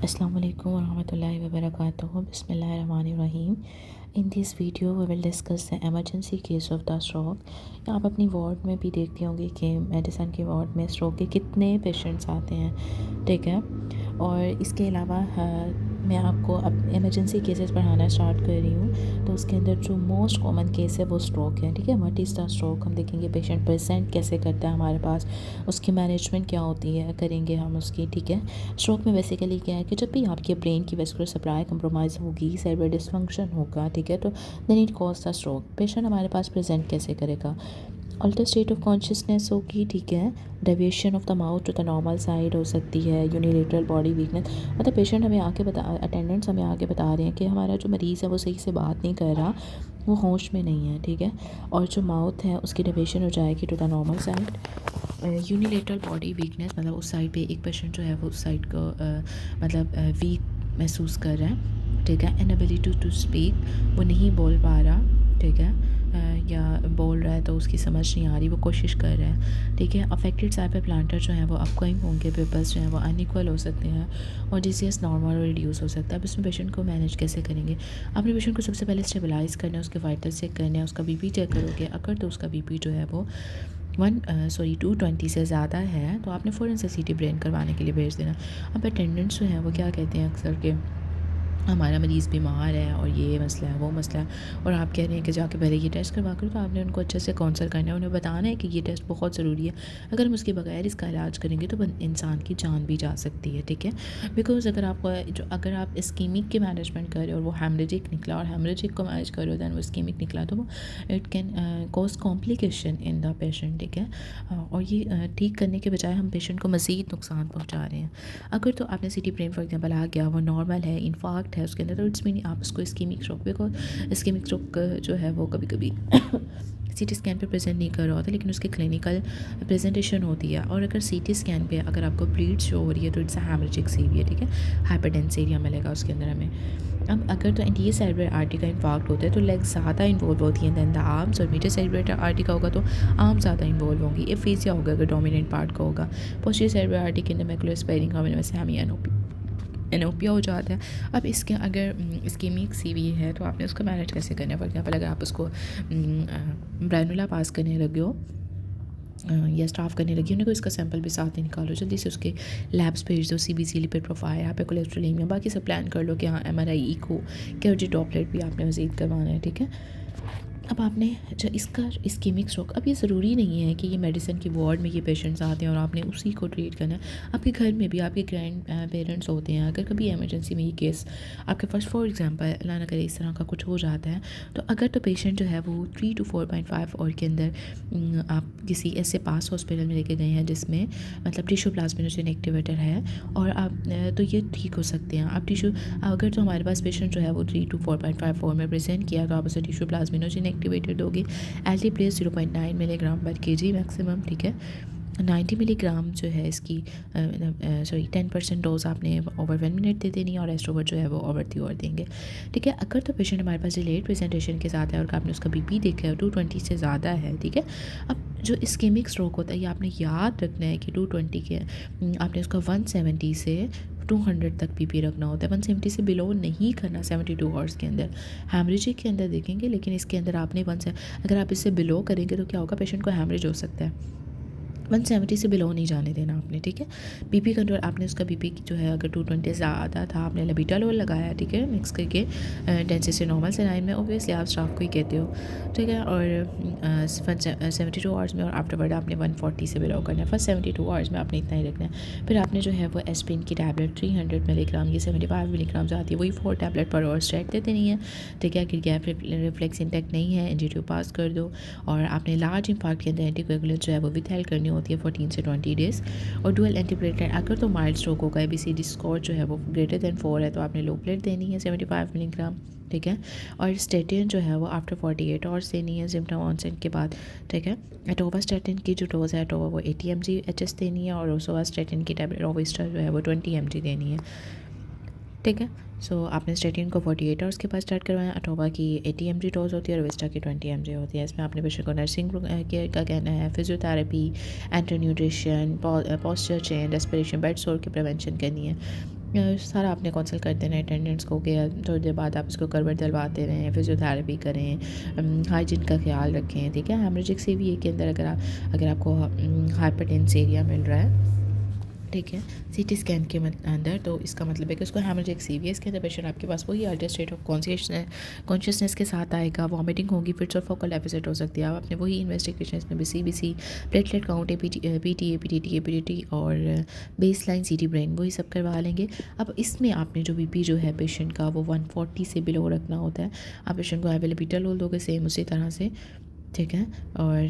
Assalamu alaikum warahmatullahi wabarakatuh. Bismillahirrahmanirrahim. In this video we will discuss the emergency case of the stroke. आप अपनी ward में भी देखते होंगे कि मेडिसिन के वार्ड में स्ट्रोक के कितने पेशेंट्स आते हैं, ठीक है। और इसके अलावा मैं आपको अब इमरजेंसी केसेस पढ़ाना स्टार्ट कर रही हूँ। तो उसके अंदर जो मोस्ट कॉमन केस है वो स्ट्रोक है, ठीक है। व्हाट इज़ द स्ट्रोक, हम देखेंगे पेशेंट प्रेजेंट कैसे करता है हमारे पास, उसकी मैनेजमेंट क्या होती है, करेंगे हम उसकी, ठीक है। स्ट्रोक में बेसिकली क्या है कि जब भी आपके ब्रेन की वेस्कुलर सप्लाई कंप्रोमाइज़ होगी, सेरेब्रल डिसफंक्शन होगा, ठीक है, तो then it cause the stroke. Patient हमारे पास प्रेजेंट कैसे करेगा, अल्टर स्टेट ऑफ कॉन्शियसनेस होगी, ठीक है। Deviation of the mouth to the normal side हो सकती है, यूनिलेटरल बॉडी वीकनेस, मतलब पेशेंट हमें आके अटेंडेंट्स हमें आके बता रहे हैं कि हमारा जो मरीज़ है वो सही से बात नहीं कर रहा, वो होश में नहीं है, ठीक है। और जो माउथ है उसकी डेविएशन हो जाएगी to the normal side. Unilateral body weakness, मतलब उस साइड पे एक पेशेंट जो है वो उस साइड को मतलब वीक महसूस कर रहा है, ठीक है। इनएबिलिटी टू स्पीक, वो नहीं बोल पा रहा, ठीक है, या बोल रहा है तो उसकी समझ नहीं आ रही, वो कोशिश कर रहा है, ठीक है। अफेक्टेड साइड पे प्लांटर जो है वो अपकमिंग होंगे, पेपर्स जो हैं वो अनइक्वल हो सकते हैं, और डिजीज नॉर्मल और रिड्यूस हो सकता है। अब इसमें पेशेंट को मैनेज कैसे करेंगे, अपने पेशेंट को सबसे पहले स्टेबलाइज़ करना है, उसके वाइटल्स चेक करने हैं, उसका बीपी चेक करोगे, अगर तो उसका बीपी जो है वो 220 से ज़्यादा है तो आपने फ़ौरन से सीटी ब्रेन करवाने के लिए भेज देना। अब अटेंडेंट्स जो हैं वो क्या कहते हैं अक्सर के, हमारा मरीज़ बीमार है और ये मसला है वो मसला है, और आप कह रहे हैं कि जाके पहले ये टेस्ट करवा कर, तो आपने उनको अच्छे से काउंसल करना है, उन्हें बताना है कि ये टेस्ट बहुत ज़रूरी है, अगर हम उसके बगैर इसका इलाज करेंगे तो इंसान की जान भी जा सकती है, ठीक है। बिकॉज अगर आप इस्कीमिक की मैनेजमेंट कर रहे हो और वो हेमरेजिक निकला, और हेमरेजिक को मैनेज कर रहे हो दैन वो इस्कीमिक निकला, तो वो it can cause complication in the patient, ठीक है। और ये ठीक करने के बजाय हम पेशेंट को मज़ीद नुकसान पहुँचा रहे हैं। अगर तो आपने सीटी ब्रेन फॉर एग्जाम्पल आ गया, वो नॉर्मल है, इनफाक्ट है उसके अंदर, तो इट्स मीन आप उसको ischaemic stroke, because ischaemic stroke जो है वो कभी कभी सीटी स्कैन पे प्रेजेंट नहीं कर रहा होता, लेकिन उसकी क्लिनिकल प्रेजेंटेशन होती है। और अगर सीटी स्कैन पे अगर आपको ब्लीड शो हो रही है तो इट्स हेमरेजिक सीवियर, ठीक है, हाइपरटेंस एरिया मिलेगा उसके अंदर हमें। अब अगर तो एंटीरियर सेरेब्रल आर्टरी का इन्फाक्ट होता है तो लेग ज़्यादा इन्वॉल्व होती है दैन द आर्म्स, और मीडियल सेरेब्रल आर्टरी का होगा तो आर्म ज़्यादा इन्वॉल्व होंगी, एफेसिया होगा अगर डोमिनेंट पार्ट का होगा। पोस्टीरियर सेरेब्रल आर्टरी के अंदर मैकुलर स्पेयरिंग का सेमी एनोपिया हो जाता है। अब इसके अगर इस्कीमिक सीवी है तो आपने उसको मैनेज कैसे करना है। फॉर एग्जाम्पल अगर आप उसको ब्रैनुला पास करने लगे हो या स्टाफ करने लगी उन्हें, तो इसका सैंपल भी साथ ही निकालो, जल्दी से उसके लैब्स भेज दो, सीबीसी लिपिड प्रोफाइल, यहाँ पे कोलेस्ट्रोलीमिया, बाकी सब प्लान कर लो कि हाँ एमआरआई, इको, केओजी डॉपलेट भी आपने मज़ीद करवाना है, ठीक है। अब आपने जो इसका इस्कीमिक स्ट्रोक, अब ये ज़रूरी नहीं है कि ये मेडिसिन की वार्ड में ये पेशेंट्स आते हैं और आपने उसी को ट्रीट करना है। आपके घर में भी आपके ग्रैंड पेरेंट्स होते हैं, अगर कभी एमरजेंसी में ये केस आपके पास फॉर एग्जांपल अल्लाह ना करे इस तरह का कुछ हो जाता है, तो अगर तो पेशेंट जो है वो 3 to 4.5 और के अंदर आप किसी ऐसे पास हॉस्पिटल में लेके गए हैं जिसमें मतलब टिश्यू प्लाज्मिनोजेन एक्टिवेटर है, और आप तो ये ठीक हो सकते हैं। आप टिश्यू अगर तो हमारे पास पेशेंट जो है वो 3 to 4.5 में प्रेजेंट किया तो आप उसे टिश्यू प्लाज्मिनोजेन एक्टिवेटर दोगे। एल्टी प्लेस 0.9 मिलीग्राम पर केजी मैक्सिमम, ठीक है। 90 मिलीग्राम जो है इसकी 10% डोज आपने ओवर 1 मिनट दे देनी है, और रेस्ट ओवर जो है वो ओवर 3 और देंगे, ठीक है। अगर तो पेशेंट हमारे पास डिलेड प्रेजेंटेशन के साथ है और आपने उसका बीपी देखा है 220 से ज़्यादा है, ठीक है। अब जो इस्कीमिक स्ट्रोक होता है ये आपने याद रखना है कि 220 के आपने उसका 170 से 200 तक बीपी रखना होता है, 170 से बिलो नहीं करना 72 आवर्स के अंदर। हैमरेजिक के अंदर देखेंगे, लेकिन इसके अंदर आपने अगर आप इससे बिलो करेंगे तो क्या होगा, पेशेंट को हैमरेज हो सकता है। 170 से बिलो नहीं जाने देना आपने, ठीक है। बीपी कंट्रोल, आपने उसका बीपी जो है अगर 220 ज़्यादा था, आपने लबीटालोल लगाया, ठीक है, मिक्स करके 10 से नॉर्मल सलाइन में, ऑब्वियसली आप स्टाफ को ही कहते हो, ठीक है। और 72 आवर्स में, और आफ्टरवर्ड आपने 140 से बिलो करना है। फर्स्ट 72 आवर्स में आपने इतना ही रखना है। फिर आपने जो है वो एस्पिरिन की टैबलेट 300 मिलीग्राम, ये 75 मिलीग्राम आती है, वही 4 टैबलेट पर और स्ट्रेट देते नहीं है, ठीक है। अगर गैप रिफ्लेक्स इंटेक्ट नहीं है एनजीटीओ पास कर दो, और आपने लार्ज इम्फाक्ट के अंदर एंटीकोएगुलेंट जो है वो विथहेल्ड करनी होती है 14 से 20 डेज़, और डुअल एंटीप्लेटलेट अगर तो माइल्ड स्ट्रोक होगा, एबीसीडी स्कोर जो है वो ग्रेटर दैन 4 है तो आपने लो प्लेट देनी है 75 मिलीग्राम, ठीक है। और स्टेटिन जो है वो आफ्टर 48 आवर्स देनी है सिम्टम ऑनसेट के बाद, ठीक है। एटोवास्टैटिन की जो डोज है एटोवा वो 80 mg एचएस देनी है, और रोसोवास्टैटिन की टैबलेट रोविस्टा जो है वो 20 mg देनी है, ठीक है। सो आपने स्टेटिन को 48 आवर्स के बाद स्टार्ट करवाया, अटोवा की 80 mg डोज होती है और विस्टा की 20 mg होती है। इसमें आपने पेशेंट को नर्सिंग केयर का कहना है, physiotherapy, anti nutrition, posture change, respiration, bed sore की प्रिवेंशन करनी है। सारा आपने कंसल्ट करते रहें अटेंडेंट्स को कि थोड़ी देर बाद आप इसको करवट दिलवाते रहें, फिजियोथेरेपी करें, हाइजीन का ख्याल रखें, ठीक है। हेमरेजिक सीवीए के अंदर अगर आपको हाइपरटेंस एरिया मिल रहा है, ठीक है, सीटी स्कैन के अंदर, तो इसका मतलब है कि उसको हेमरेजिक सीवीए। इसके अंदर पेशेंट आपके पास वही अल्टर स्टेट ऑफ कॉन्शियसनेस के साथ आएगा, वॉमिटिंग होगी, फिट्स और फोकल डेफिसिट हो सकती है। आप अपने वही इन्वेस्टिगेशन इसमें बीसीबीसी, प्लेटलेट काउंट, पीटीटी और बेस लाइन सीटी ब्रेन वही सब करवा लेंगे। अब इसमें आपने जो बीपी जो है पेशेंट का वो 140 से बिलो रखना होता है। आप पेशेंट को एवेलेबिटल दोगे सेम उसी तरह से, ठीक है। और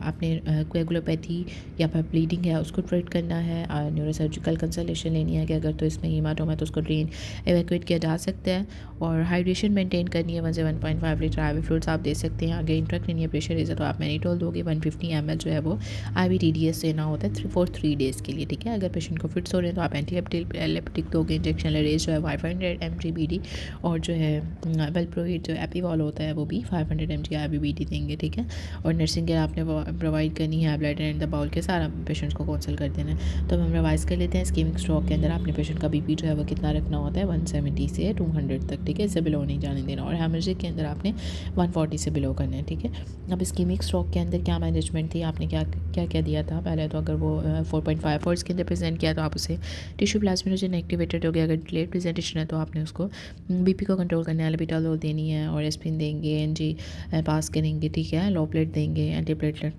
आपने कोएगुलोपैथी या फिर ब्लीडिंग है उसको ट्रीट करना है, न्यूरोसर्जिकल कंसल्टेशन लेनी है कि अगर तो इसमें हीमाटोमा है तो उसको ड्रेन एवैक्यूएट किया जा सकता है, और हाइड्रेशन मेंटेन करनी है। 1 से 1.5 लीटर आईवी फ्लूइड्स आप दे सकते हैं। अगर इंट्राक्रेनियल प्रेशर है तो आप मैनिटोल दोगे। 150 ml जो है वो IVTDS देना होता है फॉर 3 डेज़ के लिए, ठीक है। अगर पेशेंट को फिट्स हो रहे हैं तो आप एंटीएपिलेप्टिक दोगे। इंजेक्शन लेरेज जो है 500 mg BD, और जो है वेलप्रोविड जो एपीवॉल होता है वो भी 500 mg IVBD देंगे, ठीक है। और नर्सिंग केयर आपने प्रोवाइड करनी है, ब्लड एंड द बाउल के सारा पेशेंट्स को काउंसिल कर देना है। तो हम रिवाइज कर लेते हैं। स्कीमिक स्ट्रोक के अंदर आपने पेशेंट का बीपी जो है वो कितना रखना होता है, 170 से 200 तक, ठीक है, इससे बिलो नहीं जाने देना। और हेमरेजिक के अंदर आपने 140 से बिलो करना है, ठीक है। अब स्कीमिक स्ट्रोक के अंदर क्या मैनेजमेंट थी, आपने क्या क्या क्या दिया था पहले, तो अगर वो 4.5 आवर्स के अंदर प्रेजेंट किया तो आप उसे टिश्यू प्लाज्मिनोजन एक्टिवेटेड हो गया। अगर लेट प्रेजेंटेशन है तो आपने उसको बीपी को कंट्रोल करना है, एल्बिटालोल देनी है, और एस्पिरिन देंगे, एनजी पास करेंगे, ठीक है, लो प्लेट देंगे, एंटी प्लेटलेट,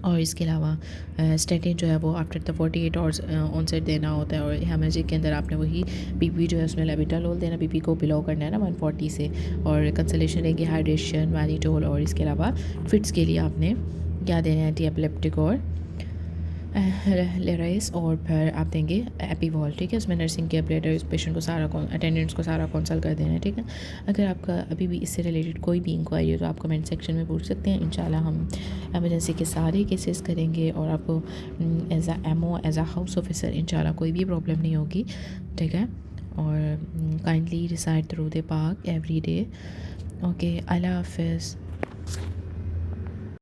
और इसके अलावा स्टेटिन जो है वो आफ्टर द 48 आवर्स ऑनसेट देना होता है। और हेमरेजिक के अंदर आपने वही बीपी जो है उसमें लेविटालोल देना, बीपी को बिलो करना है ना 140 से, और कंसलेशन लेंगे, हाइड्रेशन, मैनिटोल, और इसके अलावा फिट्स के लिए आपने क्या देना है, एंटी एपिलेप्टिक और लेराइस, और फिर आप देंगे एपीवॉल, ठीक है। उसमें नर्सिंग केयर प्लेटर पेशेंट को सारा अटेंडेंट्स को सारा कंसल्ट कर देना है, ठीक है। अगर आपका अभी भी इससे रिलेटेड कोई भी इंक्वायरी हो तो आप कमेंट सेक्शन में पूछ सकते हैं। इंशाल्लाह हम एमरजेंसी के सारे केसेस करेंगे, और आपको एज आ एमओ, एज आ हाउस ऑफिसर इंशाल्लाह कोई भी प्रॉब्लम नहीं होगी, ठीक है। और काइंडली रिसाइट दरूद पाक एवरी डे। ओके, अल्लाह हाफिज़।